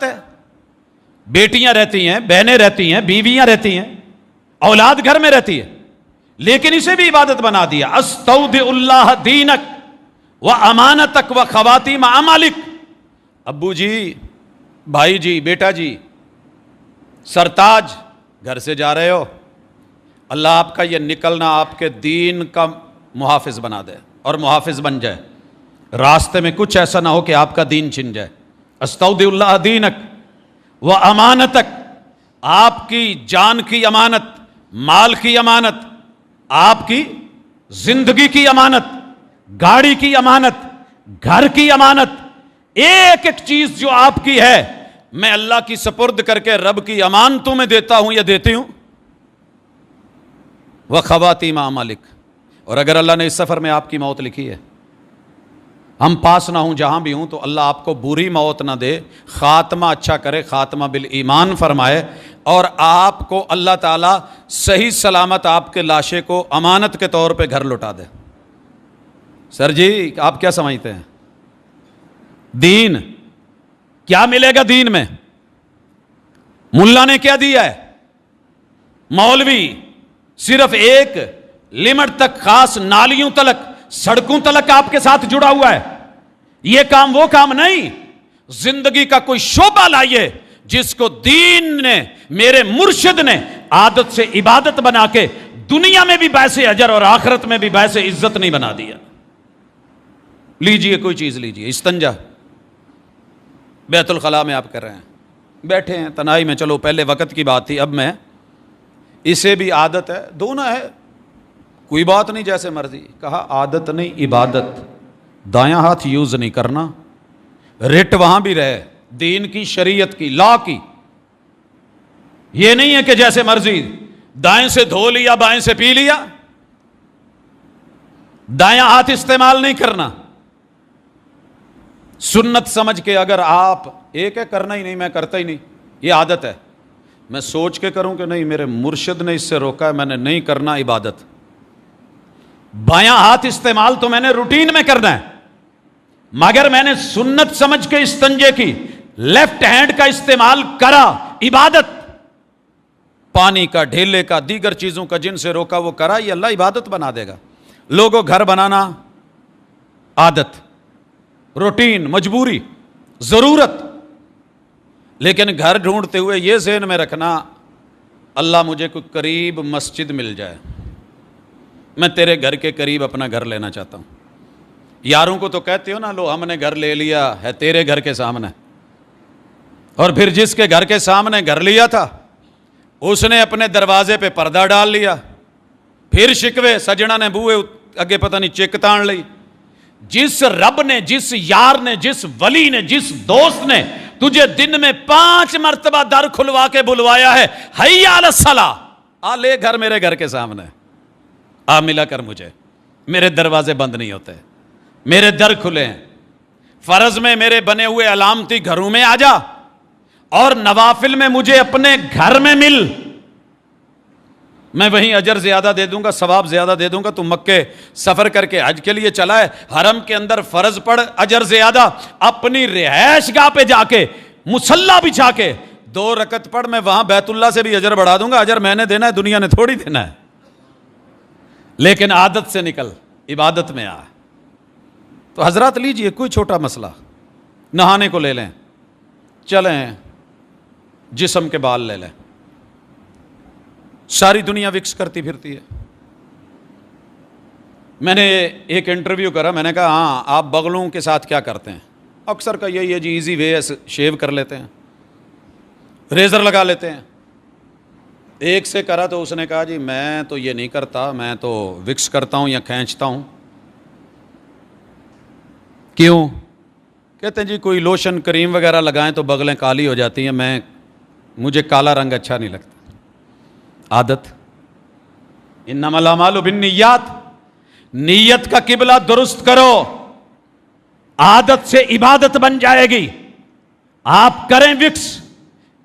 عبادت ہے. بیٹیاں رہتی ہیں, بہنیں رہتی ہیں, بیویاں رہتی ہیں, اولاد گھر میں رہتی ہے, لیکن اسے بھی عبادت بنا دیا. استودع اللہ دینک و امانتک و خواتیم اعمالک. ابو جی, بھائی جی, بیٹا جی, سرتاج گھر سے جا رہے ہو, اللہ آپ کا یہ نکلنا آپ کے دین کا محافظ بنا دے اور محافظ بن جائے. راستے میں کچھ ایسا نہ ہو کہ آپ کا دین چھن جائے. استودع اللہ دینک و امانتک, آپ کی جان کی امانت, مال کی امانت, آپ کی زندگی کی امانت, گاڑی کی امانت, گھر کی امانت, ایک ایک چیز جو آپ کی ہے میں اللہ کی سپرد کر کے رب کی امانتوں میں دیتا ہوں یا دیتی ہوں. وَخَوَاتِيمَ أَعْمَالِكَ. اور اگر اللہ نے اس سفر میں آپ کی موت لکھی ہے, ہم پاس نہ ہوں جہاں بھی ہوں, تو اللہ آپ کو بری موت نہ دے, خاتمہ اچھا کرے, خاتمہ بالایمان فرمائے, اور آپ کو اللہ تعالیٰ صحیح سلامت آپ کے لاشے کو امانت کے طور پہ گھر لوٹا دے. سر جی آپ کیا سمجھتے ہیں؟ دین کیا ملے گا دین میں؟ ملا نے کیا دیا ہے؟ مولوی صرف ایک لمٹ تک, خاص نالیوں تلک, سڑکوں تلک آپ کے ساتھ جڑا ہوا ہے. یہ کام وہ کام نہیں. زندگی کا کوئی شعبہ لائیے جس کو دین نے, میرے مرشد نے عادت سے عبادت بنا کے دنیا میں بھی باعث اجر اور آخرت میں بھی باعث عزت نہیں بنا دیا. لیجئے کوئی چیز لیجئے, استنجا بیت الخلاء میں آپ کر رہے ہیں, بیٹھے ہیں تنہائی میں, چلو پہلے وقت کی بات تھی, اب میں اسے بھی عادت ہے, دونوں ہے, کوئی بات نہیں, جیسے مرضی. کہا عادت نہیں عبادت, دایاں ہاتھ یوز نہیں کرنا, رٹ وہاں بھی رہے, دین کی, شریعت کی, لا کی. یہ نہیں ہے کہ جیسے مرضی دائیں سے دھو لیا بائیں سے پی لیا, دایاں ہاتھ استعمال نہیں کرنا. سنت سمجھ کے اگر آپ ایک ہے کرنا ہی نہیں, میں کرتا ہی نہیں, یہ عادت ہے. میں سوچ کے کروں کہ نہیں میرے مرشد نے اس سے روکا ہے, میں نے نہیں کرنا, عبادت. بایاں ہاتھ استعمال تو میں نے روٹین میں کرنا ہے, مگر میں نے سنت سمجھ کے استنجے کی, لیفٹ ہینڈ کا استعمال کرا, عبادت. پانی کا, ڈھیلے کا, دیگر چیزوں کا جن سے روکا وہ کرا, یہ اللہ عبادت بنا دے گا. لوگوں گھر بنانا عادت, روٹین, مجبوری, ضرورت, لیکن گھر ڈھونڈتے ہوئے یہ ذہن میں رکھنا اللہ مجھے کوئی قریب مسجد مل جائے, میں تیرے گھر کے قریب اپنا گھر لینا چاہتا ہوں. یاروں کو تو کہتے ہو نا, لو ہم نے گھر لے لیا ہے تیرے گھر کے سامنے, اور پھر جس کے گھر کے سامنے گھر لیا تھا اس نے اپنے دروازے پہ پردہ ڈال لیا, پھر شکوے, سجنا نے بوئے اگے پتہ نہیں چک تان لی. جس رب نے, جس یار نے, جس ولی نے, جس دوست نے تجھے دن میں 5 مرتبہ در کھلوا کے بلوایا ہے, حی علی الصلاۃ, آ لے گھر میرے گھر کے سامنے, آ ملا کر مجھے, میرے دروازے بند نہیں ہوتے, میرے در کھلے ہیں. فرض میں میرے بنے ہوئے علامتی گھروں میں آ جا, اور نوافل میں مجھے اپنے گھر میں مل, میں وہیں اجر زیادہ دے دوں گا, ثواب زیادہ دے دوں گا. تو مکے سفر کر کے حج کے لیے چلا ہے, حرم کے اندر فرض پڑھ, اجر زیادہ. اپنی رہائش گاہ پہ جا کے مصلی بچھا کے 2 رکعت پڑھ, میں وہاں بیت اللہ سے بھی اجر بڑھا دوں گا. اجر میں نے دینا ہے, دنیا نے تھوڑی دینا ہے. لیکن عادت سے نکل, عبادت میں آ. تو حضرات لیجئے کوئی چھوٹا مسئلہ, نہانے کو لے لیں, چلیں جسم کے بال لے لیں, ساری دنیا وکس کرتی پھرتی ہے. میں نے ایک انٹرویو کرا, میں نے کہا ہاں آپ بغلوں کے ساتھ کیا کرتے ہیں؟ اکثر کا یہی ہے جی, ایزی وے ہے, شیو کر لیتے ہیں, ریزر لگا لیتے ہیں. ایک سے کرا تو اس نے کہا جی میں تو یہ نہیں کرتا, میں تو وکس کرتا ہوں یا کھینچتا ہوں. کیوں؟ کہتے ہیں جی کوئی لوشن کریم وغیرہ لگائیں تو بغلیں کالی ہو جاتی ہیں, مجھے کالا رنگ اچھا نہیں لگتا. عادت. انما الاعمال بالنیات, نیت کا قبلہ درست کرو, عادت سے عبادت بن جائے گی. آپ کریں وکس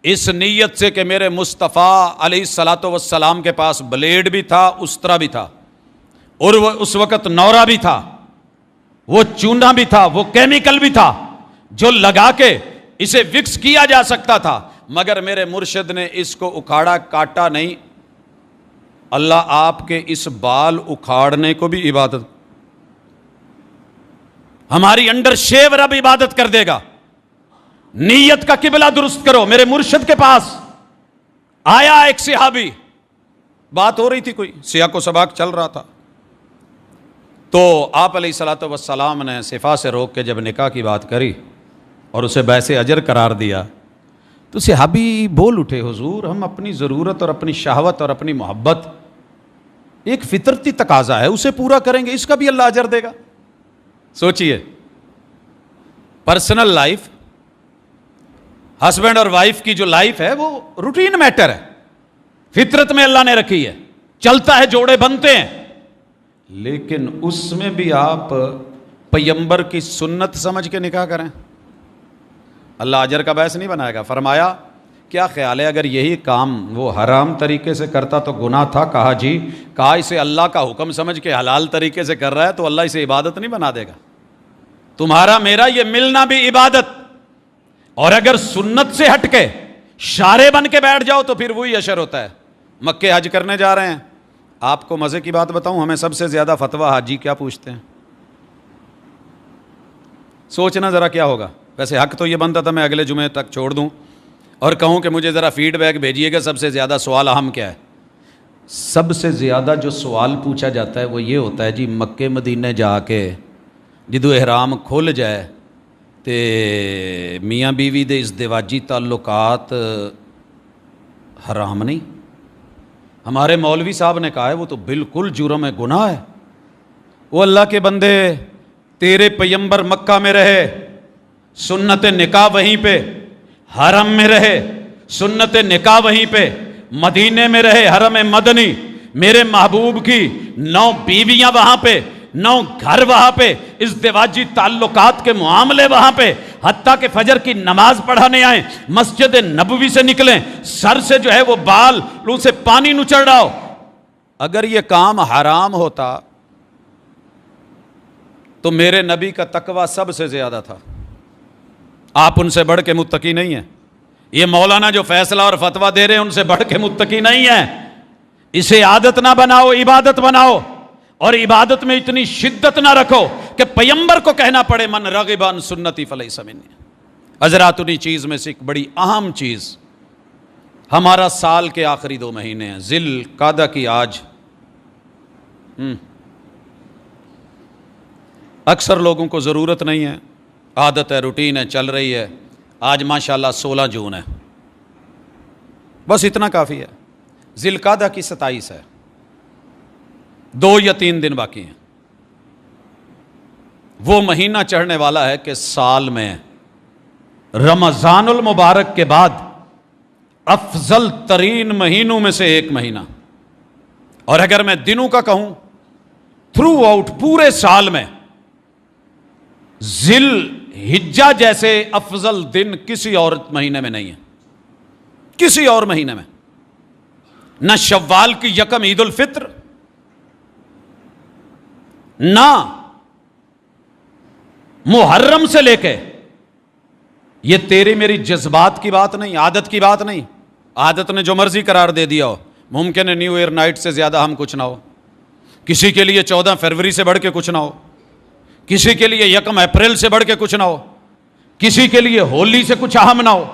اس نیت سے کہ میرے مصطفیٰ علیہ الصلاۃ والسلام کے پاس بلیڈ بھی تھا, استرا بھی تھا, اور وہ اس وقت نورا بھی تھا, وہ چونا بھی تھا, وہ کیمیکل بھی تھا, جو لگا کے اسے وکس کیا جا سکتا تھا، مگر میرے مرشد نے اس کو اکھاڑا، کاٹا نہیں۔ اللہ آپ کے اس بال اکھاڑنے کو بھی عبادت، ہماری انڈر شیو رب عبادت کر دے گا۔ نیت کا قبلہ درست کرو۔ میرے مرشد کے پاس آیا ایک صحابی، بات ہو رہی تھی، کوئی سیاق و سباق چل رہا تھا، تو آپ علیہ الصلوۃ والسلام نے صفا سے روک کے جب نکاح کی بات کری اور اسے باعث اجر قرار دیا، تو صحابی بول اٹھے، حضور ہم اپنی ضرورت اور اپنی شہوت اور اپنی محبت، ایک فطرتی تقاضا ہے، اسے پورا کریں گے، اس کا بھی اللہ اجر دے گا۔ سوچئے، پرسنل لائف، ہسبینڈ اور وائف کی جو لائف ہے وہ روٹین میٹر ہے، فطرت میں اللہ نے رکھی ہے، چلتا ہے، جوڑے بنتے ہیں، لیکن اس میں بھی آپ پیغمبر کی سنت سمجھ کے نکاح کریں، اللہ اجر کا باعث نہیں بنائے گا۔ فرمایا کیا خیال ہے اگر یہی کام وہ حرام طریقے سے کرتا تو گناہ تھا؟ کہا جی۔ کہا اسے اللہ کا حکم سمجھ کے حلال طریقے سے کر رہا ہے تو اللہ اسے عبادت نہیں بنا دے گا؟ تمہارا میرا یہ ملنا بھی عبادت، اور اگر سنت سے ہٹ کے شارع بن کے بیٹھ جاؤ تو پھر وہی اشر ہوتا ہے۔ مکے حج کرنے جا رہے ہیں، آپ کو مزے کی بات بتاؤں، ہمیں سب سے زیادہ فتویٰ حاجی کیا پوچھتے ہیں؟ سوچنا ذرا کیا ہوگا۔ ویسے حق تو یہ بنتا تھا میں اگلے جمعے تک چھوڑ دوں اور کہوں کہ مجھے ذرا فیڈ بیک بھیجیے گا، سب سے زیادہ سوال اہم کیا ہے؟ سب سے زیادہ جو سوال پوچھا جاتا ہے وہ یہ ہوتا ہے، جی مکے مدینے جا کے جدو احرام کھل جائے تے میاں بیوی دے ازدواجی تعلقات حرام نہیں؟ ہمارے مولوی صاحب نے کہا ہے وہ تو بالکل جرم ہے، گناہ ہے۔ وہ اللہ کے بندے، تیرے پیغمبر مکہ میں رہے، سنت نکاح وہیں پہ، حرم میں رہے، سنت نکاح وہیں پہ، مدینے میں رہے، حرم مدنی، میرے محبوب کی 9 بیویاں وہاں پہ، 9 گھر وہاں پہ، ازدواجی تعلقات کے معاملے وہاں پہ، حتیٰ کہ فجر کی نماز پڑھانے آئیں، مسجد نبوی سے نکلیں، سر سے جو ہے وہ بال ان سے پانی نچڑ رہا ہو۔ اگر یہ کام حرام ہوتا تو میرے نبی کا تقویٰ سب سے زیادہ تھا، آپ ان سے بڑھ کے متقی نہیں ہیں۔ یہ مولانا جو فیصلہ اور فتویٰ دے رہے ہیں ان سے بڑھ کے متقی نہیں ہیں۔ اسے عادت نہ بناؤ، عبادت بناؤ، اور عبادت میں اتنی شدت نہ رکھو کہ پیغمبر کو کہنا پڑے من رغب عن سنتی فلیس منی۔ حضرات، انہی چیز میں سے ایک بڑی اہم چیز، ہمارا سال کے آخری 2 مہینے ہیں، ذی القعدہ کی آج اکثر لوگوں کو ضرورت نہیں ہے، عادت ہے، روٹین ہے، چل رہی ہے۔ آج ماشاءاللہ 16 جون ہے، بس اتنا کافی ہے۔ ذی القعدہ کی 27 ہے، 2 یا 3 دن باقی ہیں۔ وہ مہینہ چڑھنے والا ہے کہ سال میں رمضان المبارک کے بعد افضل ترین مہینوں میں سے ایک مہینہ، اور اگر میں دنوں کا کہوں تھرو آؤٹ پورے سال میں ذی الحجہ جیسے افضل دن کسی اور مہینے میں نہیں ہے، کسی اور مہینے میں۔ نہ شوال کی 1 عید الفطر، نہ محرم سے لے کے، یہ تیری میری جذبات کی بات نہیں، عادت کی بات نہیں۔ عادت نے جو مرضی قرار دے دیا ہو، ممکن ہے نیو ایئر نائٹ سے زیادہ ہم کچھ نہ ہو، کسی کے لیے 14 فروری سے بڑھ کے کچھ نہ ہو، کسی کے لیے 1 اپریل سے بڑھ کے کچھ نہ ہو، کسی کے لیے ہولی سے کچھ اہم نہ ہو،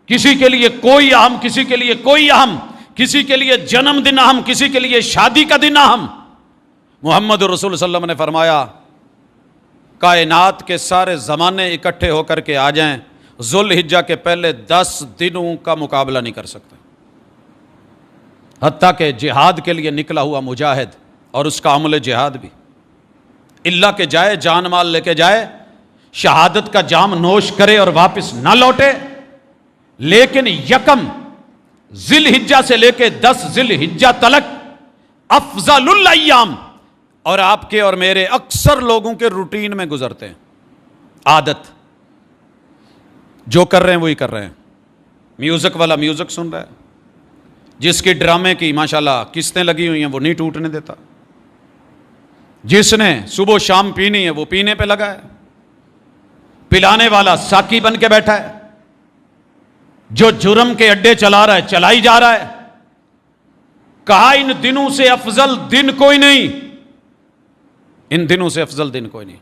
کسی کے لیے کوئی اہم، کسی کے لیے کوئی اہم، کسی کے لیے جنم دن اہم، کسی کے لیے شادی کا دن اہم۔ محمد رسول صلی اللہ علیہ وسلم نے فرمایا کائنات کے سارے زمانے اکٹھے ہو کر کے آ جائیں، ذو الحجہ کے پہلے 10 دنوں کا مقابلہ نہیں کر سکتے، حتیٰ کہ جہاد کے لیے نکلا ہوا مجاہد اور اس کا عمل جہاد بھی، اللہ کے جائے، جان مال لے کے جائے، شہادت کا جام نوش کرے اور واپس نہ لوٹے، لیکن 1 ذی الحجہ سے لے کے 10 ذی الحجہ تلک افضل الایام، اور آپ کے اور میرے اکثر لوگوں کے روٹین میں گزرتے ہیں، عادت، جو کر رہے ہیں وہی کر رہے ہیں۔ میوزک والا میوزک سن رہا ہے، جس کی ڈرامے کی ماشاءاللہ قسطیں لگی ہوئی ہیں وہ نہیں ٹوٹنے دیتا، جس نے صبح شام پینی ہے وہ پینے پہ لگا ہے، پلانے والا ساقی بن کے بیٹھا ہے، جو جرم کے اڈے چلا رہا ہے چلائی جا رہا ہے. کہا ان دنوں سے افضل دن کوئی نہیں, ان دنوں سے افضل دن کوئی نہیں.